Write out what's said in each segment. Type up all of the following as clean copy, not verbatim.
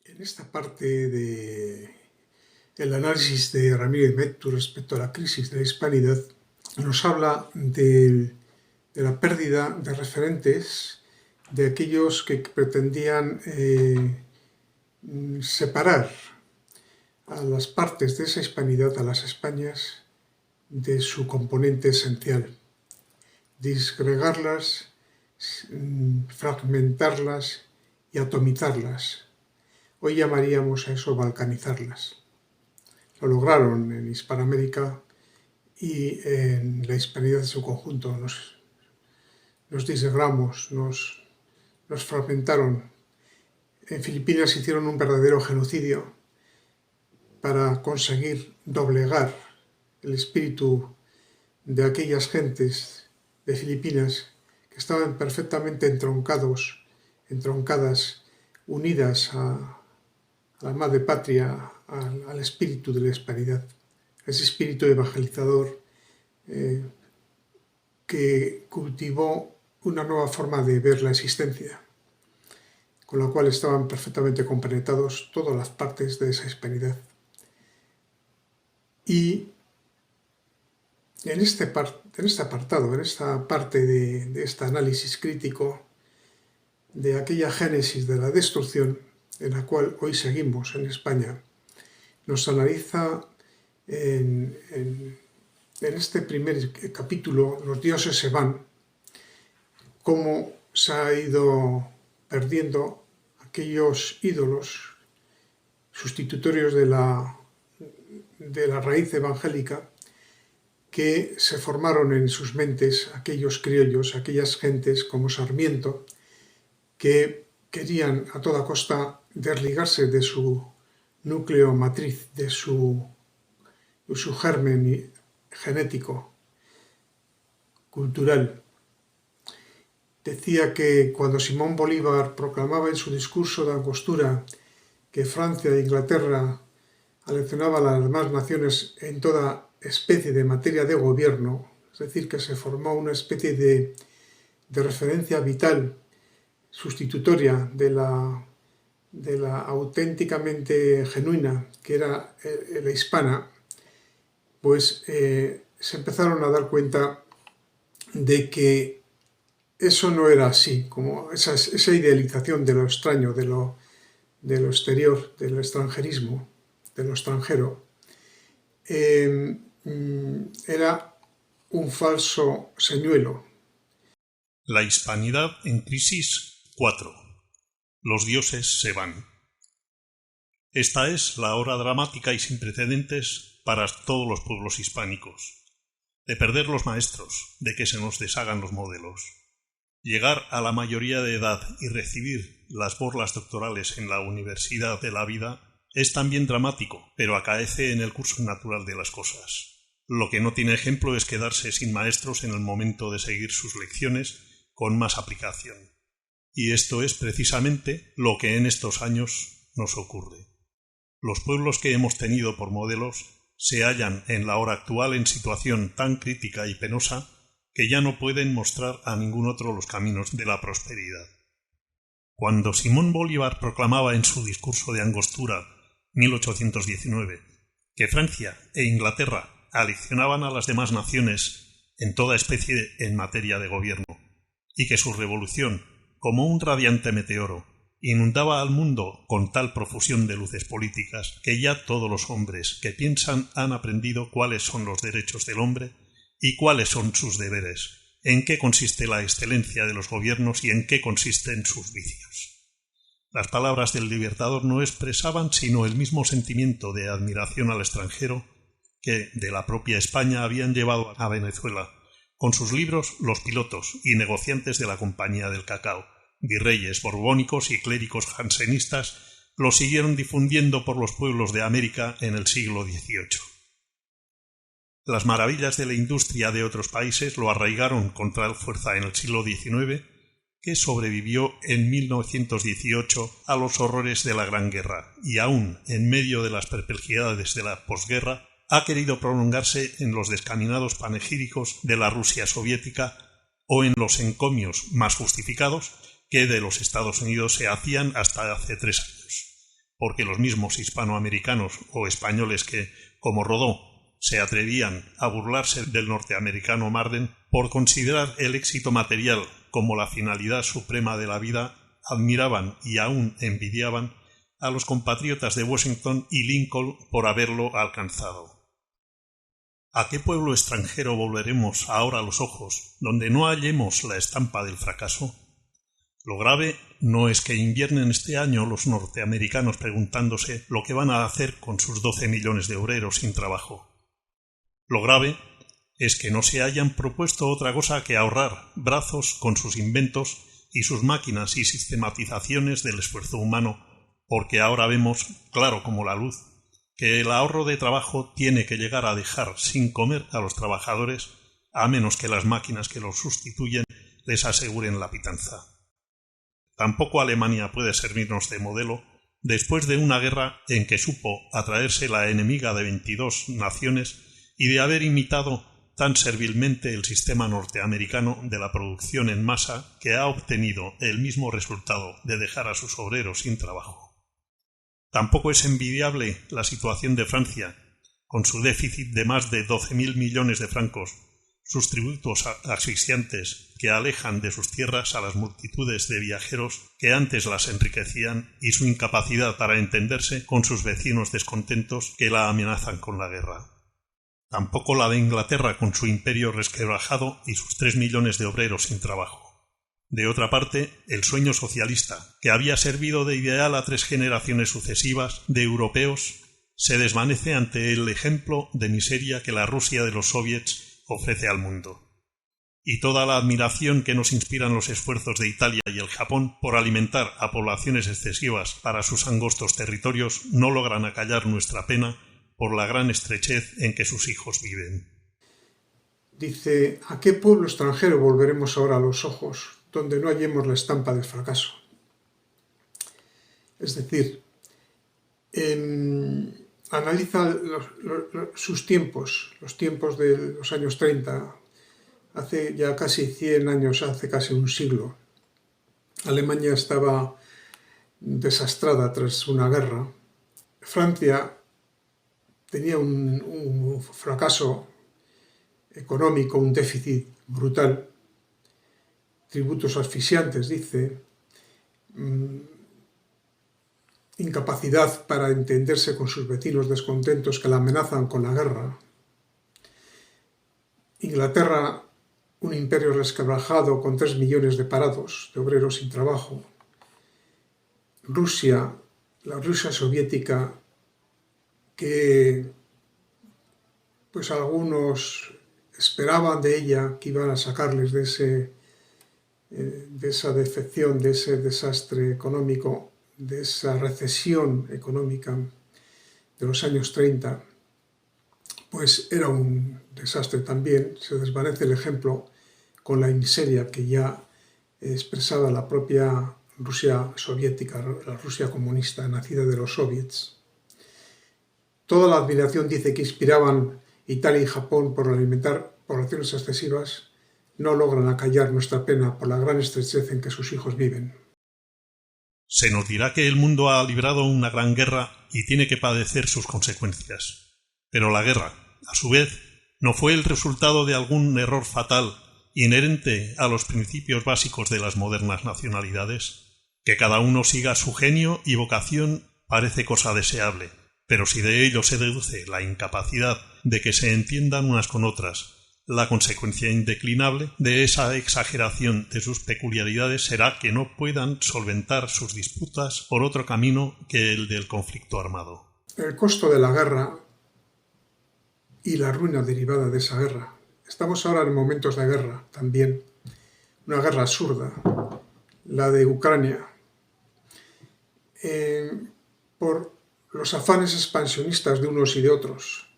En esta parte del análisis de Ramírez Mettu respecto a la crisis de la hispanidad, nos habla de la pérdida de referentes de aquellos que pretendían separar a las partes de esa hispanidad, a las Españas, de su componente esencial, disgregarlas, fragmentarlas y atomizarlas. Hoy llamaríamos a eso balcanizarlas. Lo lograron en Hispanoamérica y en la hispanidad en su conjunto. Nos disgregamos, nos fragmentaron. En Filipinas hicieron un verdadero genocidio para conseguir doblegar el espíritu de aquellas gentes de Filipinas que estaban perfectamente entroncadas, unidas a la madre patria, al espíritu de la hispanidad, ese espíritu evangelizador que cultivó una nueva forma de ver la existencia, con la cual estaban perfectamente compenetrados todas las partes de esa hispanidad. Y en este apartado, en esta parte de este análisis crítico de aquella génesis de la destrucción en la cual hoy seguimos en España, nos analiza en este primer capítulo, Los dioses se van, cómo se ha ido perdiendo aquellos ídolos sustitutorios de la raíz evangélica que se formaron en sus mentes aquellos criollos, aquellas gentes como Sarmiento, que querían a toda costa desligarse de su núcleo matriz, de su germen genético, cultural. Decía que cuando Simón Bolívar proclamaba en su discurso de Angostura que Francia e Inglaterra aleccionaban a las demás naciones en toda especie de materia de gobierno, es decir, que se formó una especie de referencia vital sustitutoria de la auténticamente genuina que era la hispana, pues se empezaron a dar cuenta de que eso no era así, como esa idealización de lo extraño, de lo exterior, del extranjerismo, de lo extranjero, era un falso señuelo. La hispanidad en crisis 4. Los dioses se van. Esta es la hora dramática y sin precedentes para todos los pueblos hispánicos. De perder los maestros, de que se nos deshagan los modelos. Llegar a la mayoría de edad y recibir las borlas doctorales en la universidad de la vida es también dramático, pero acaece en el curso natural de las cosas. Lo que no tiene ejemplo es quedarse sin maestros en el momento de seguir sus lecciones con más aplicación. Y esto es precisamente lo que en estos años nos ocurre. Los pueblos que hemos tenido por modelos se hallan en la hora actual en situación tan crítica y penosa que ya no pueden mostrar a ningún otro los caminos de la prosperidad. Cuando Simón Bolívar proclamaba en su discurso de Angostura 1819 que Francia e Inglaterra aleccionaban a las demás naciones en toda especie en materia de gobierno, y que su revolución, como un radiante meteoro, inundaba al mundo con tal profusión de luces políticas que ya todos los hombres que piensan han aprendido cuáles son los derechos del hombre y cuáles son sus deberes, en qué consiste la excelencia de los gobiernos y en qué consisten sus vicios. Las palabras del Libertador no expresaban sino el mismo sentimiento de admiración al extranjero que de la propia España habían llevado a Venezuela, con sus libros los pilotos y negociantes de la Compañía del Cacao, virreyes borbónicos y clérigos jansenistas, lo siguieron difundiendo por los pueblos de América en el siglo XVIII. Las maravillas de la industria de otros países lo arraigaron con tal fuerza en el siglo XIX que sobrevivió en 1918 a los horrores de la Gran Guerra y aún en medio de las perplejidades de la posguerra ha querido prolongarse en los descaminados panegíricos de la Rusia soviética o en los encomios más justificados que de los Estados Unidos se hacían hasta hace 3 años. porque los mismos hispanoamericanos o españoles que, como Rodó, se atrevían a burlarse del norteamericano Marden por considerar el éxito material como la finalidad suprema de la vida, admiraban y aún envidiaban a los compatriotas de Washington y Lincoln por haberlo alcanzado. ¿A qué pueblo extranjero volveremos ahora los ojos, donde no hallemos la estampa del fracaso? Lo grave no es que inviernen este año los norteamericanos preguntándose lo que van a hacer con sus 12 millones de obreros sin trabajo. Lo grave es que no se hayan propuesto otra cosa que ahorrar brazos con sus inventos y sus máquinas y sistematizaciones del esfuerzo humano, porque ahora vemos, claro como la luz, que el ahorro de trabajo tiene que llegar a dejar sin comer a los trabajadores, a menos que las máquinas que los sustituyen les aseguren la pitanza. Tampoco Alemania puede servirnos de modelo después de una guerra en que supo atraerse la enemiga de 22 naciones y de haber imitado tan servilmente el sistema norteamericano de la producción en masa, que ha obtenido el mismo resultado de dejar a sus obreros sin trabajo. Tampoco es envidiable la situación de Francia, con su déficit de más de 12.000 millones de francos, sus tributos asfixiantes que alejan de sus tierras a las multitudes de viajeros que antes las enriquecían y su incapacidad para entenderse con sus vecinos descontentos que la amenazan con la guerra. Tampoco la de Inglaterra con su imperio resquebrajado y sus 3 millones de obreros sin trabajo. De otra parte, el sueño socialista, que había servido de ideal a 3 generaciones sucesivas de europeos, se desvanece ante el ejemplo de miseria que la Rusia de los soviets ofrece al mundo. Y toda la admiración que nos inspiran los esfuerzos de Italia y el Japón por alimentar a poblaciones excesivas para sus angostos territorios no logran acallar nuestra pena por la gran estrechez en que sus hijos viven. Dice, ¿a qué pueblo extranjero volveremos ahora los ojos, donde no hallemos la estampa del fracaso? Es decir, analiza sus tiempos, los tiempos de los años 30, hace ya casi 100 años, hace casi un siglo. Alemania estaba desastrada tras una guerra. Francia tenía un fracaso económico, un déficit brutal, tributos asfixiantes, dice, incapacidad para entenderse con sus vecinos descontentos que la amenazan con la guerra. Inglaterra, un imperio resquebrajado con 3 millones de parados, de obreros sin trabajo. Rusia, la Rusia soviética, que pues algunos esperaban de ella que iban a sacarles de esa defección, de ese desastre económico, de esa recesión económica de los años 30, pues era un desastre también. Se desvanece el ejemplo con la miseria que ya expresaba la propia Rusia soviética, la Rusia comunista, nacida de los soviets. Toda la admiración, dice, que inspiraban Italia y Japón por alimentar poblaciones excesivas, no logran acallar nuestra pena por la gran estrechez en que sus hijos viven. Se nos dirá que el mundo ha librado una gran guerra y tiene que padecer sus consecuencias. Pero la guerra, a su vez, no fue el resultado de algún error fatal inherente a los principios básicos de las modernas nacionalidades. Que cada uno siga su genio y vocación parece cosa deseable, pero si de ello se deduce la incapacidad de que se entiendan unas con otras, la consecuencia indeclinable de esa exageración de sus peculiaridades será que no puedan solventar sus disputas por otro camino que el del conflicto armado. El costo de la guerra y la ruina derivada de esa guerra. Estamos ahora en momentos de guerra también, una guerra absurda, la de Ucrania, por los afanes expansionistas de unos y de otros,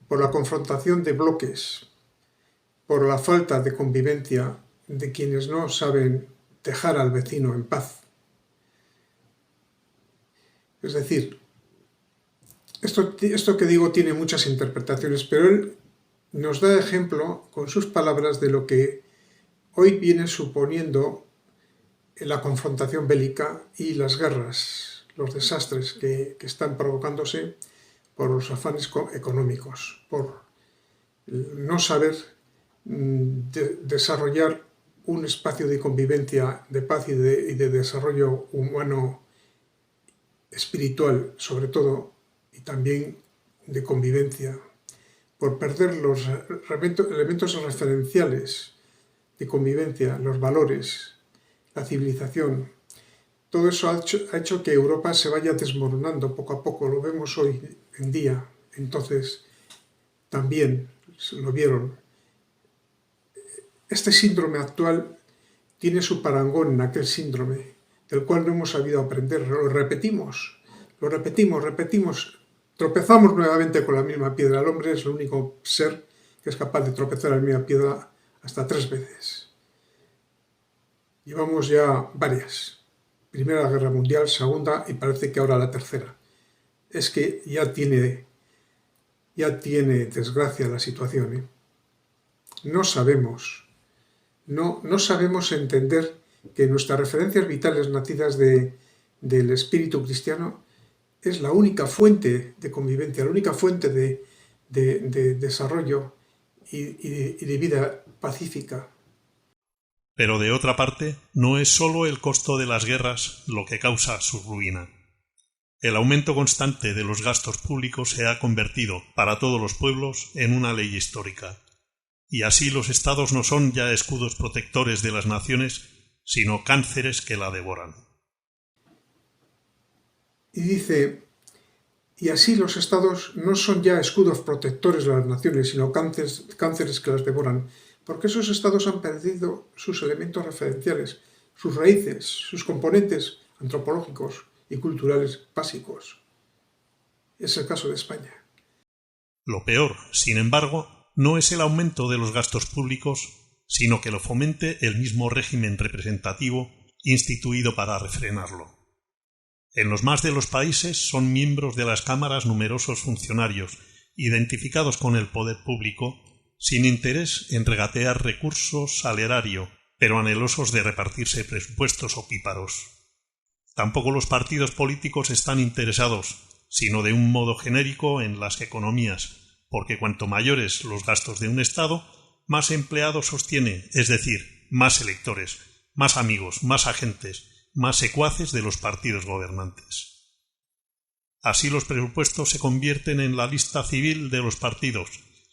por la confrontación de bloques, por la falta de convivencia de quienes no saben dejar al vecino en paz. Es decir, esto que digo tiene muchas interpretaciones, pero él nos da ejemplo con sus palabras de lo que hoy viene suponiendo la confrontación bélica y las guerras, los desastres que están provocándose por los afanes económicos, por no saber desarrollar un espacio de convivencia, de paz y de desarrollo humano, espiritual sobre todo, y también de convivencia, por perder los elementos referenciales de convivencia, los valores, la civilización. Todo eso ha hecho que Europa se vaya desmoronando poco a poco, lo vemos hoy en día. Entonces, también lo vieron. Este síndrome actual tiene su parangón en aquel síndrome, del cual no hemos sabido aprender. Lo repetimos, tropezamos nuevamente con la misma piedra. El hombre es el único ser que es capaz de tropezar en la misma piedra hasta 3 veces. Llevamos ya varias. Primera Guerra Mundial, Segunda y parece que ahora la tercera. Es que ya tiene desgracia la situación, ¿eh? No sabemos entender que nuestras referencias vitales nacidas del espíritu cristiano es la única fuente de convivencia, la única fuente de desarrollo y de vida pacífica. Pero de otra parte, no es sólo el costo de las guerras lo que causa su ruina. El aumento constante de los gastos públicos se ha convertido, para todos los pueblos, en una ley histórica. Y así los estados no son ya escudos protectores de las naciones, sino cánceres que la devoran. Y dice, y así los estados no son ya escudos protectores de las naciones, sino cánceres que las devoran, porque esos estados han perdido sus elementos referenciales, sus raíces, sus componentes antropológicos y culturales básicos. Es el caso de España. Lo peor, sin embargo, no es el aumento de los gastos públicos, sino que lo fomente el mismo régimen representativo instituido para refrenarlo. En los más de los países son miembros de las cámaras numerosos funcionarios, identificados con el poder público, sin interés en regatear recursos al erario, pero anhelosos de repartirse presupuestos opíparos. Tampoco los partidos políticos están interesados, sino de un modo genérico, en las economías, porque cuanto mayores los gastos de un Estado, más empleados sostiene, es decir, más electores, más amigos, más agentes, más secuaces de los partidos gobernantes. Así los presupuestos se convierten en la lista civil de los partidos,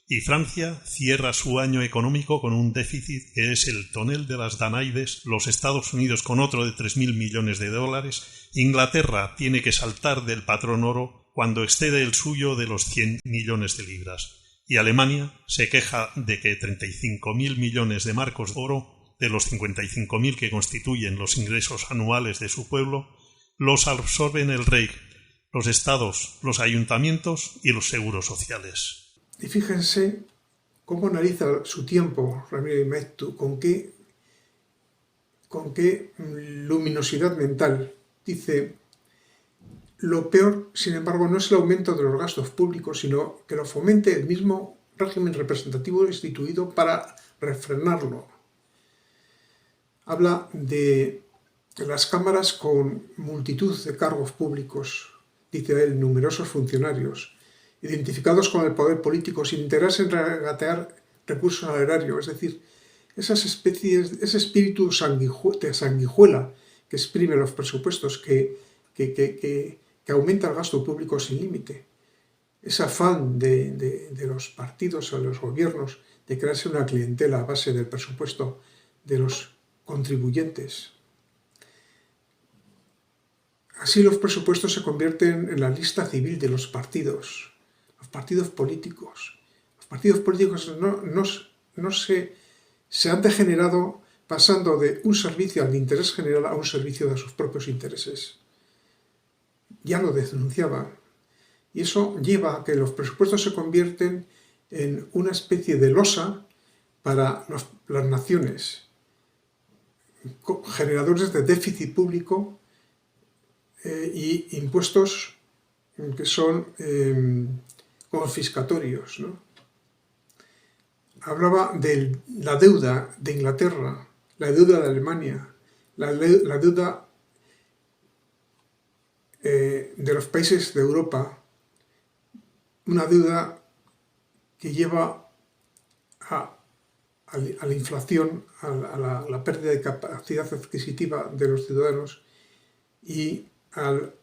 y Francia cierra su año económico con un déficit que es el tonel de las Danaides, los Estados Unidos con otro de 3.000 millones de dólares, Inglaterra tiene que saltar del patrón oro cuando excede el suyo de los 100 millones de libras, y Alemania se queja de que 35.000 millones de marcos de oro, de los 55.000 que constituyen los ingresos anuales de su pueblo, los absorben el Reich, los estados, los ayuntamientos y los seguros sociales. Y fíjense cómo analiza su tiempo Ramírez Maeztu, con qué luminosidad mental. Dice, lo peor, sin embargo, no es el aumento de los gastos públicos, sino que lo fomente el mismo régimen representativo instituido para refrenarlo. Habla de las cámaras con multitud de cargos públicos, dice él, numerosos funcionarios, identificados con el poder político sin interés en regatear recursos al erario, es decir, ese espíritu de sanguijuela que exprime los presupuestos, que aumenta el gasto público sin límite. Ese afán de los partidos o de los gobiernos de crearse una clientela a base del presupuesto de los contribuyentes. Así los presupuestos se convierten en la lista civil de los partidos políticos. Los partidos políticos se han degenerado pasando de un servicio al interés general a un servicio de sus propios intereses. Ya lo denunciaba. Y eso lleva a que los presupuestos se convierten en una especie de losa para las naciones, generadores de déficit público y impuestos que son confiscatorios, ¿no? Hablaba de la deuda de Inglaterra, la deuda de Alemania, la deuda de los países de Europa una deuda que lleva a la inflación, a la pérdida de capacidad adquisitiva de los ciudadanos y al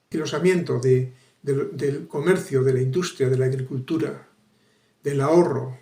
enquilosamiento del comercio, de la industria, de la agricultura, del ahorro.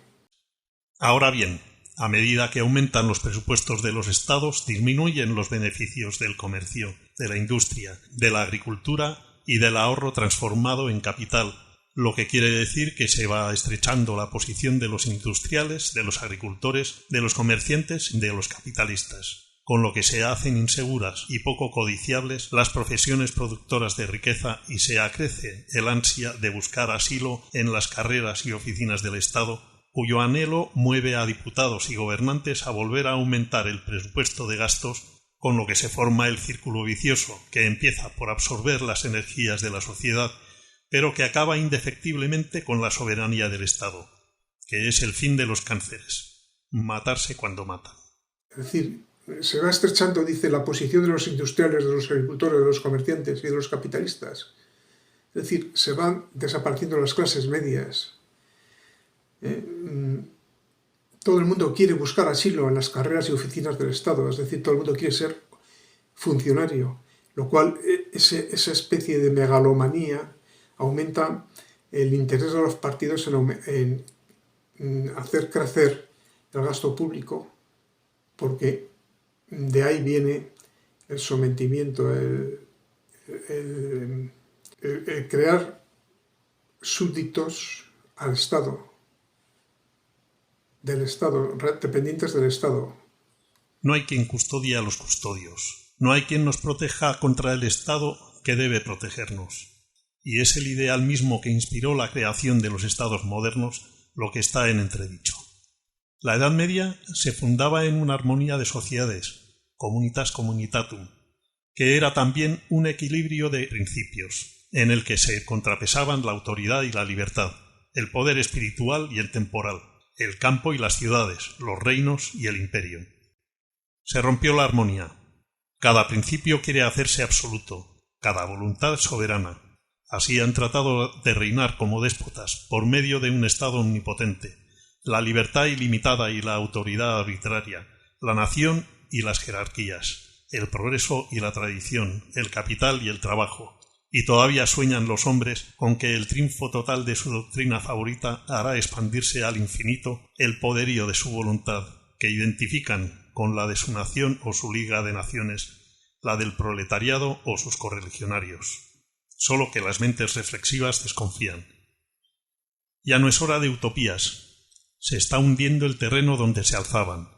Ahora bien, a medida que aumentan los presupuestos de los estados, disminuyen los beneficios del comercio, de la industria, de la agricultura y del ahorro transformado en capital, lo que quiere decir que se va estrechando la posición de los industriales, de los agricultores, de los comerciantes y de los capitalistas, con lo que se hacen inseguras y poco codiciables las profesiones productoras de riqueza y se acrece el ansia de buscar asilo en las carreras y oficinas del Estado, cuyo anhelo mueve a diputados y gobernantes a volver a aumentar el presupuesto de gastos, con lo que se forma el círculo vicioso que empieza por absorber las energías de la sociedad, pero que acaba indefectiblemente con la soberanía del Estado, que es el fin de los cánceres, matarse cuando matan. Es decir, se va estrechando, dice, la posición de los industriales, de los agricultores, de los comerciantes y de los capitalistas. Es decir, se van desapareciendo las clases medias. Todo el mundo quiere buscar asilo en las carreras y oficinas del Estado, es decir, todo el mundo quiere ser funcionario, lo cual esa especie de megalomanía aumenta el interés de los partidos en hacer crecer el gasto público, porque de ahí viene el sometimiento, el crear súbditos al Estado, del Estado, dependientes del Estado. No hay quien custodie a los custodios, no hay quien nos proteja contra el Estado que debe protegernos. Y es el ideal mismo que inspiró la creación de los estados modernos lo que está en entredicho. La Edad Media se fundaba en una armonía de sociedades, communitas communitatum, que era también un equilibrio de principios, en el que se contrapesaban la autoridad y la libertad, el poder espiritual y el temporal, el campo y las ciudades, los reinos y el imperio. Se rompió la armonía. Cada principio quiere hacerse absoluto, cada voluntad soberana. Así han tratado de reinar como déspotas por medio de un Estado omnipotente, la libertad ilimitada y la autoridad arbitraria, la nación y las jerarquías, el progreso y la tradición, el capital y el trabajo, y todavía sueñan los hombres con que el triunfo total de su doctrina favorita hará expandirse al infinito el poderío de su voluntad, que identifican con la de su nación o su liga de naciones, la del proletariado o sus correligionarios. Solo que las mentes reflexivas desconfían. Ya no es hora de utopías. Se está hundiendo el terreno donde se alzaban.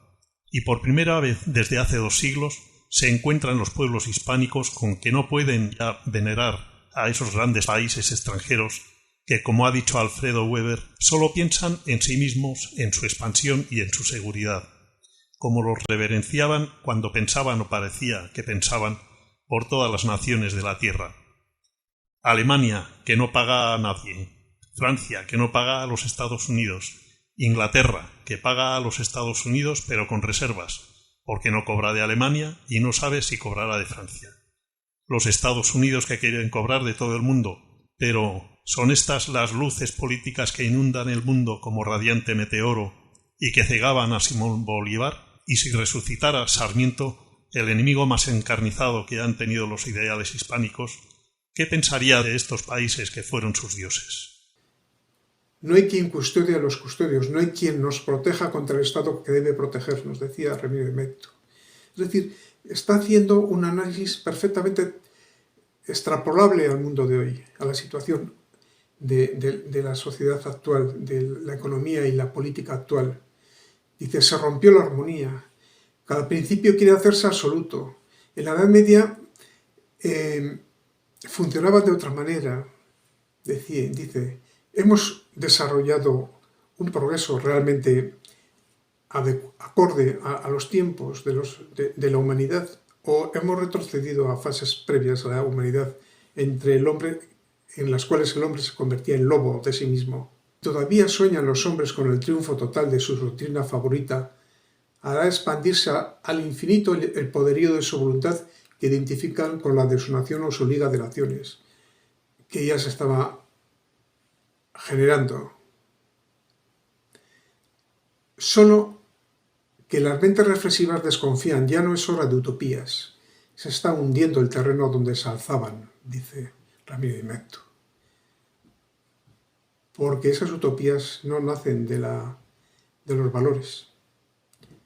Y por primera vez desde hace 2 siglos se encuentran los pueblos hispánicos con que no pueden ya venerar a esos grandes países extranjeros que, como ha dicho Alfredo Weber, solo piensan en sí mismos, en su expansión y en su seguridad, como los reverenciaban cuando pensaban o parecía que pensaban por todas las naciones de la tierra. Alemania, que no paga a nadie, Francia, que no paga a los Estados Unidos, Inglaterra, que paga a los Estados Unidos pero con reservas, porque no cobra de Alemania y no sabe si cobrará de Francia. Los Estados Unidos que quieren cobrar de todo el mundo, pero ¿son estas las luces políticas que inundan el mundo como radiante meteoro y que cegaban a Simón Bolívar? Y si resucitara Sarmiento, el enemigo más encarnizado que han tenido los ideales hispánicos, ¿qué pensaría de estos países que fueron sus dioses? No hay quien custodie a los custodios, no hay quien nos proteja contra el Estado que debe protegernos, decía Remiro de Método. Es decir, está haciendo un análisis perfectamente extrapolable al mundo de hoy, a la situación de la sociedad actual, de la economía y la política actual. Dice, se rompió la armonía, cada principio quiere hacerse absoluto. En la Edad Media funcionaba de otra manera. Dice, hemos desarrollado un progreso realmente acorde a los tiempos de la humanidad, o hemos retrocedido a fases previas a la humanidad entre el hombre, en las cuales el hombre se convertía en lobo de sí mismo. Todavía sueñan los hombres con el triunfo total de su doctrina favorita, hará expandirse al infinito el poderío de su voluntad que identifican con la de su nación o su liga de naciones, que ya se estaba generando. Solo que las mentes reflexivas desconfían, ya no es hora de utopías, se está hundiendo el terreno donde se alzaban, dice Ramiro de Maeztu. Porque esas utopías no nacen de los valores,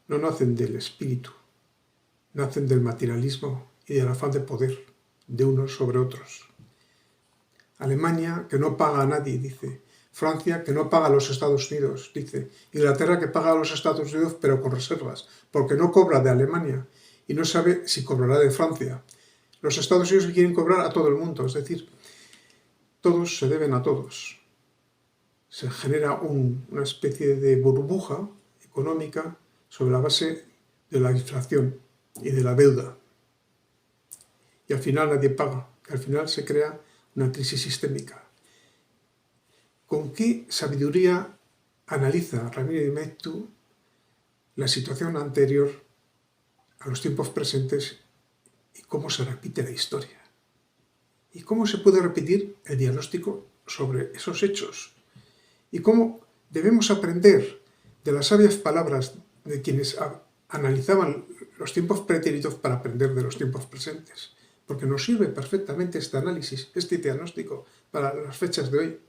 no nacen del espíritu, nacen del materialismo y del afán de poder de unos sobre otros. Alemania, que no paga a nadie, dice. Francia, que no paga a los Estados Unidos, dice. Inglaterra, que paga a los Estados Unidos, pero con reservas, porque no cobra de Alemania y no sabe si cobrará de Francia. Los Estados Unidos quieren cobrar a todo el mundo, es decir, todos se deben a todos. Se genera una especie de burbuja económica sobre la base de la inflación y de la deuda. Y al final nadie paga, que al final se crea una crisis sistémica. ¿Con qué sabiduría analiza Ramiro de Maeztu la situación anterior a los tiempos presentes y cómo se repite la historia? ¿Y cómo se puede repetir el diagnóstico sobre esos hechos? ¿Y cómo debemos aprender de las sabias palabras de quienes analizaban los tiempos pretéritos para aprender de los tiempos presentes? Porque nos sirve perfectamente este análisis, este diagnóstico para las fechas de hoy.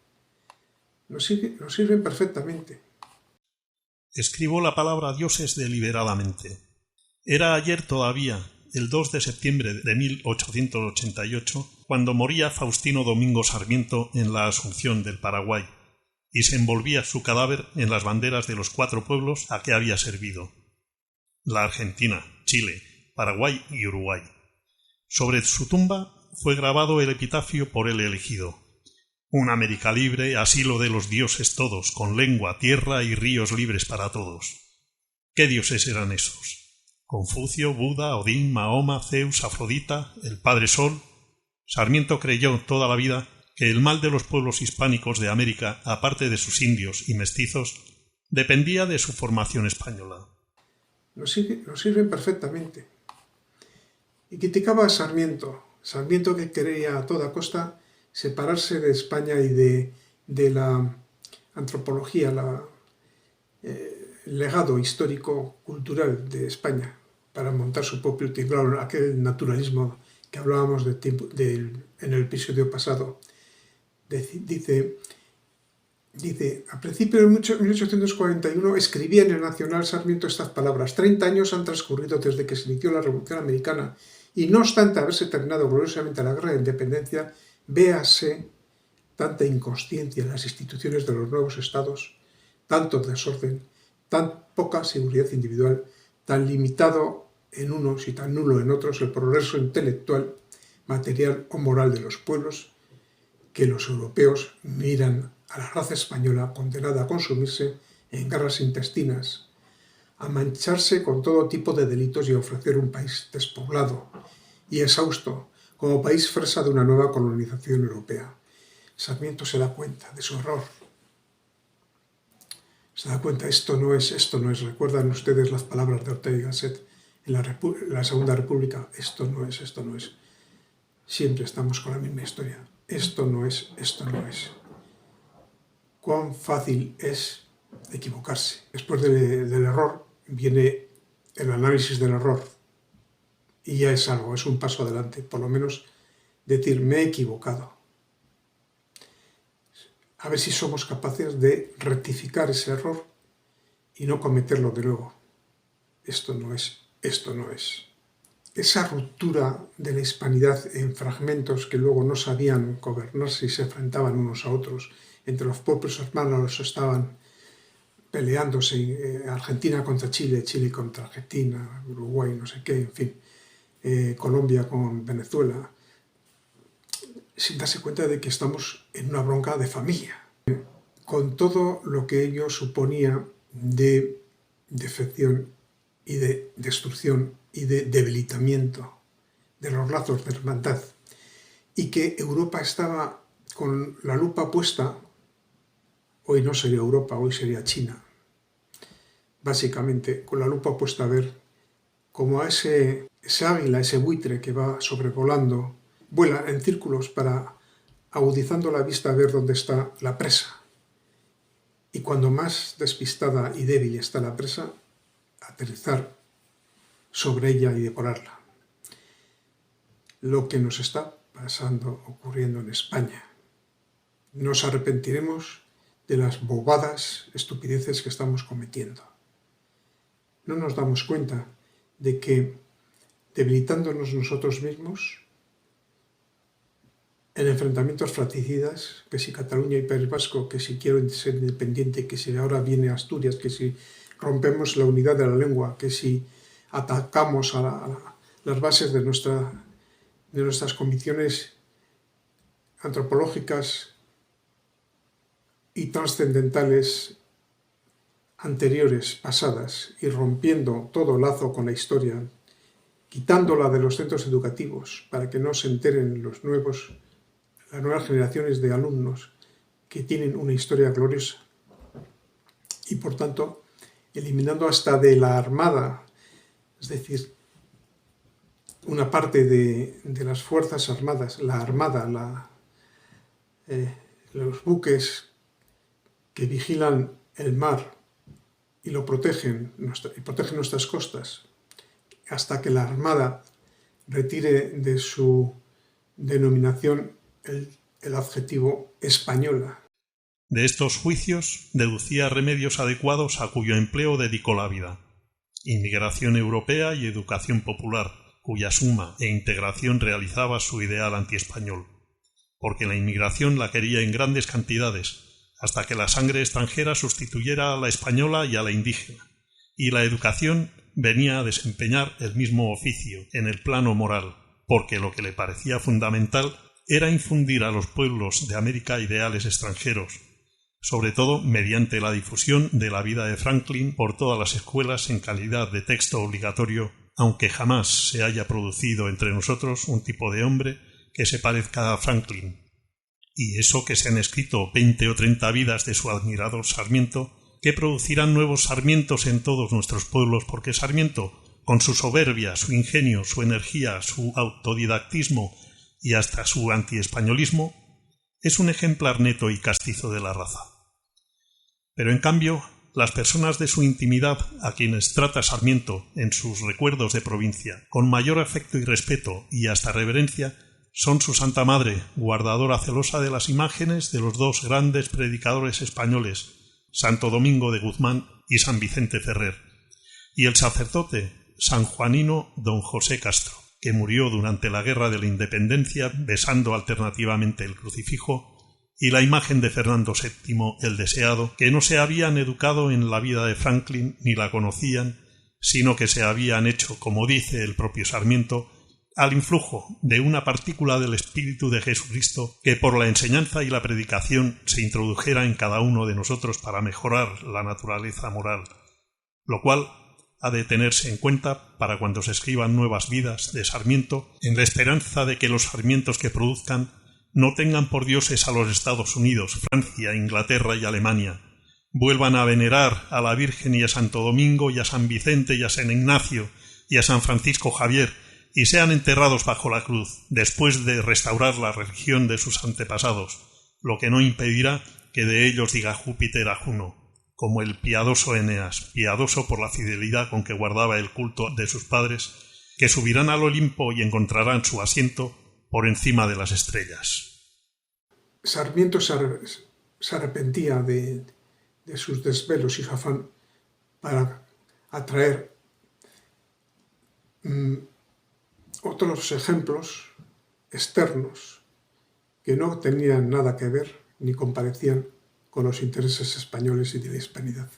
Nos sirven perfectamente. Escribo la palabra dioses deliberadamente. Era ayer todavía, el 2 de septiembre de 1888, cuando moría Faustino Domingo Sarmiento en la Asunción del Paraguay, y se envolvía su cadáver en las banderas de los 4 pueblos a que había servido: la Argentina, Chile, Paraguay y Uruguay. Sobre su tumba fue grabado el epitafio por él elegido: una América libre, asilo de los dioses todos, con lengua, tierra y ríos libres para todos. ¿Qué dioses eran esos? Confucio, Buda, Odín, Mahoma, Zeus, Afrodita, el Padre Sol. Sarmiento creyó toda la vida que el mal de los pueblos hispánicos de América, aparte de sus indios y mestizos, dependía de su formación española. Nos sirven perfectamente. Y criticaba a Sarmiento que quería a toda costa separarse de España y de la antropología, el legado histórico-cultural de España, para montar su propio claro, aquel naturalismo que hablábamos en el episodio pasado. Dice, a principios de 1841 escribía en el Nacional Sarmiento estas palabras: 30 años han transcurrido desde que se inició la Revolución Americana y no obstante haberse terminado gloriosamente la Guerra de Independencia, véase tanta inconsciencia en las instituciones de los nuevos estados, tanto desorden, tan poca seguridad individual, tan limitado en unos y tan nulo en otros el progreso intelectual, material o moral de los pueblos, que los europeos miran a la raza española condenada a consumirse en guerras intestinas, a mancharse con todo tipo de delitos y a ofrecer un país despoblado y exhausto como país fresa de una nueva colonización europea. Sarmiento se da cuenta de su error. Se da cuenta, esto no es. ¿Recuerdan ustedes las palabras de Ortega y Gasset en la Segunda República? Esto no es. Siempre estamos con la misma historia. Esto no es. Cuán fácil es equivocarse. Después del error viene el análisis del error. Y ya es algo, es un paso adelante. Por lo menos decir, me he equivocado. A ver si somos capaces de rectificar ese error y no cometerlo de nuevo. Esto no es. Esa ruptura de la hispanidad en fragmentos que luego no sabían gobernarse y se enfrentaban unos a otros, entre los propios hermanos estaban peleándose, Argentina contra Chile, Chile contra Argentina, Uruguay, no sé qué, en fin, Colombia con Venezuela, sin darse cuenta de que estamos en una bronca de familia, con todo lo que ello suponía de defección y de destrucción y de debilitamiento de los lazos de hermandad, y que Europa estaba con la lupa puesta. Hoy no sería Europa, hoy sería China, básicamente con la lupa puesta a ver cómo a ese ese águila, ese buitre que va sobrevolando, vuela en círculos para, agudizando la vista, a ver dónde está la presa. Y cuando más despistada y débil está la presa, aterrizar sobre ella y devorarla. Lo que nos está ocurriendo en España. Nos arrepentiremos de las bobadas, estupideces que estamos cometiendo. No nos damos cuenta de que, debilitándonos nosotros mismos, en enfrentamientos fratricidas, que si Cataluña y País Vasco, que si quiero ser independiente, que si ahora viene Asturias, que si rompemos la unidad de la lengua, que si atacamos a las bases de nuestras convicciones antropológicas y trascendentales anteriores, pasadas, y rompiendo todo lazo con la historia, quitándola de los centros educativos para que no se enteren las nuevas generaciones de alumnos que tienen una historia gloriosa, y por tanto eliminando hasta de la Armada, es decir, una parte de las Fuerzas Armadas, la Armada, los buques que vigilan el mar y lo protegen, y protegen nuestras costas, hasta que la Armada retire de su denominación el adjetivo española. De estos juicios deducía remedios adecuados a cuyo empleo dedicó la vida: inmigración europea y educación popular, cuya suma e integración realizaba su ideal antiespañol, porque la inmigración la quería en grandes cantidades, hasta que la sangre extranjera sustituyera a la española y a la indígena, y la educación venía a desempeñar el mismo oficio en el plano moral, porque lo que le parecía fundamental era infundir a los pueblos de América ideales extranjeros, sobre todo mediante la difusión de la vida de Franklin por todas las escuelas en calidad de texto obligatorio, aunque jamás se haya producido entre nosotros un tipo de hombre que se parezca a Franklin. Y eso que se han escrito 20 o 30 vidas de su admirador Sarmiento, que producirán nuevos Sarmientos en todos nuestros pueblos, porque Sarmiento, con su soberbia, su ingenio, su energía, su autodidactismo y hasta su antiespañolismo, es un ejemplar neto y castizo de la raza. Pero en cambio, las personas de su intimidad, a quienes trata Sarmiento en sus recuerdos de provincia, con mayor afecto y respeto y hasta reverencia, son su Santa Madre, guardadora celosa de las imágenes de los dos grandes predicadores españoles, Santo Domingo de Guzmán y San Vicente Ferrer, y el sacerdote San Juanino don José Castro, que murió durante la Guerra de la Independencia besando alternativamente el crucifijo, y la imagen de Fernando VII el Deseado, que no se habían educado en la vida de Franklin ni la conocían, sino que se habían hecho, como dice el propio Sarmiento, al influjo de una partícula del Espíritu de Jesucristo que por la enseñanza y la predicación se introdujera en cada uno de nosotros para mejorar la naturaleza moral, lo cual ha de tenerse en cuenta para cuando se escriban nuevas vidas de Sarmiento, en la esperanza de que los sarmientos que produzcan no tengan por dioses a los Estados Unidos, Francia, Inglaterra y Alemania, vuelvan a venerar a la Virgen y a Santo Domingo y a San Vicente y a San Ignacio y a San Francisco Javier, y sean enterrados bajo la cruz, después de restaurar la religión de sus antepasados, lo que no impedirá que de ellos diga Júpiter a Juno, como el piadoso Eneas, piadoso por la fidelidad con que guardaba el culto de sus padres, que subirán al Olimpo y encontrarán su asiento por encima de las estrellas. Sarmiento se arrepentía de sus desvelos y su afán para atraer otros ejemplos externos que no tenían nada que ver ni comparecían con los intereses españoles y de la hispanidad.